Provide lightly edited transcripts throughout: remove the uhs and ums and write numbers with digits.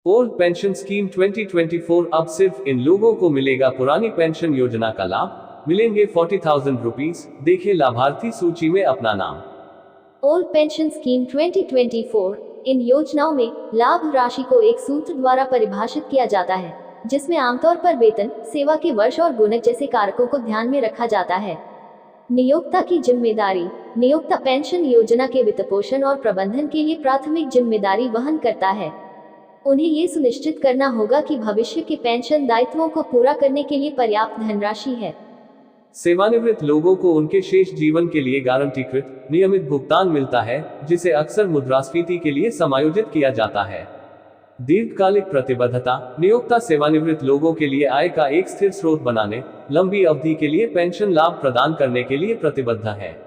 Old pension scheme 2024 अब सिर्फ इन लोगों को मिलेगा पुरानी पेंशन योजना का लाभ, मिलेंगे 40,000 रुपीज, देखें लाभार्थी सूची में अपना नाम। ओल्ड पेंशन स्कीम 2024 इन योजनाओं में लाभ राशि को एक सूत्र द्वारा परिभाषित किया जाता है, जिसमें आमतौर पर वेतन, सेवा के वर्ष और गुणक जैसे कारकों को ध्यान में रखा जाता है। नियोक्ता की जिम्मेदारी। नियोक्ता पेंशन योजना के वित्तपोषण और प्रबंधन के लिए प्राथमिक जिम्मेदारी वहन करता है। उन्हें ये सुनिश्चित करना होगा कि भविष्य के पेंशन दायित्वों को पूरा करने के लिए पर्याप्त धनराशि है। सेवानिवृत्त लोगों को उनके शेष जीवन के लिए गारंटीकृत नियमित भुगतान मिलता है, जिसे अक्सर मुद्रास्फीति के लिए समायोजित किया जाता है। दीर्घकालिक प्रतिबद्धता। नियोक्ता सेवानिवृत्त लोगों के लिए आय का एक स्थिर स्रोत बनाने, लंबी अवधि के लिए पेंशन लाभ प्रदान करने के लिए प्रतिबद्ध है।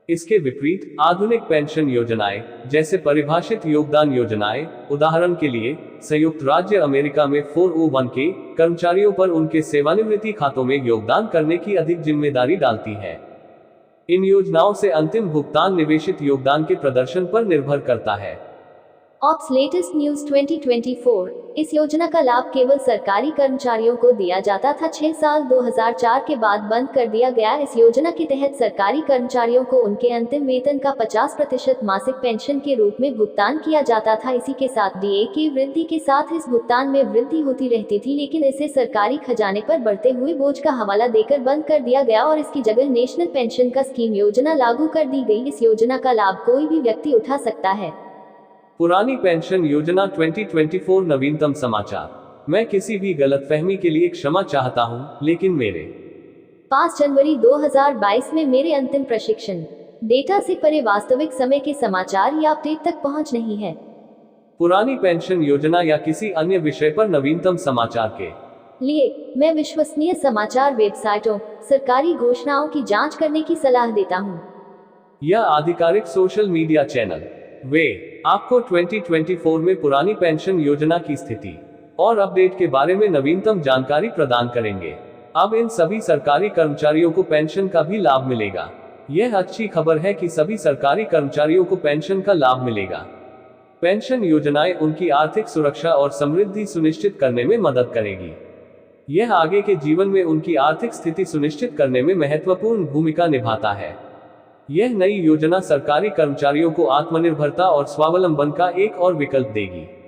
इसके विपरीत आधुनिक पेंशन योजनाएं, जैसे परिभाषित योगदान योजनाएं, उदाहरण के लिए संयुक्त राज्य अमेरिका में 401k कर्मचारियों पर उनके सेवानिवृत्ति खातों में योगदान करने की अधिक जिम्मेदारी डालती है। इन योजनाओं से अंतिम भुगतान निवेशित योगदान के प्रदर्शन पर निर्भर करता है। Ops latest news 2024। इस योजना का लाभ केवल सरकारी कर्मचारियों को दिया जाता था। 6 साल 2004 के बाद बंद कर दिया गया। इस योजना के तहत सरकारी कर्मचारियों को उनके अंतिम वेतन का 50% मासिक पेंशन के रूप में भुगतान किया जाता था। इसी के साथ डीए की वृद्धि के साथ इस भुगतान में वृद्धि होती रहती थी, लेकिन इसे सरकारी खजाने पर बढ़ते हुए बोझ का हवाला देकर बंद कर दिया गया और इसकी जगह नेशनल पेंशन का स्कीम योजना लागू कर दी गई। इस योजना का लाभ कोई भी व्यक्ति उठा सकता है। पुरानी पेंशन योजना 2024 नवीनतम समाचार। मैं किसी भी गलतफहमी के लिए क्षमा चाहता हूं, लेकिन मेरे 5 जनवरी 2022 में मेरे अंतिम प्रशिक्षण डेटा से परे वास्तविक समय के समाचार या अपडेट तक पहुंच नहीं है। पुरानी पेंशन योजना या किसी अन्य विषय पर नवीनतम समाचार के लिए मैं विश्वसनीय समाचार वेबसाइटों, सरकारी घोषणाओं की जांच करने की सलाह देता हूं। या आधिकारिक सोशल मीडिया चैनल। वे आपको 2024 में पुरानी पेंशन योजना की स्थिति और अपडेट के बारे में नवीनतम जानकारी प्रदान करेंगे। अब इन सभी सरकारी कर्मचारियों को पेंशन का भी लाभ मिलेगा। यह अच्छी खबर है कि सभी सरकारी कर्मचारियों को पेंशन का लाभ मिलेगा। पेंशन योजनाएं उनकी आर्थिक सुरक्षा और समृद्धि सुनिश्चित करने में मदद करेगी। यह आगे के जीवन में उनकी आर्थिक स्थिति सुनिश्चित करने में महत्वपूर्ण भूमिका निभाता है। यह नई योजना सरकारी कर्मचारियों को आत्मनिर्भरता और स्वावलंबन का एक और विकल्प देगी।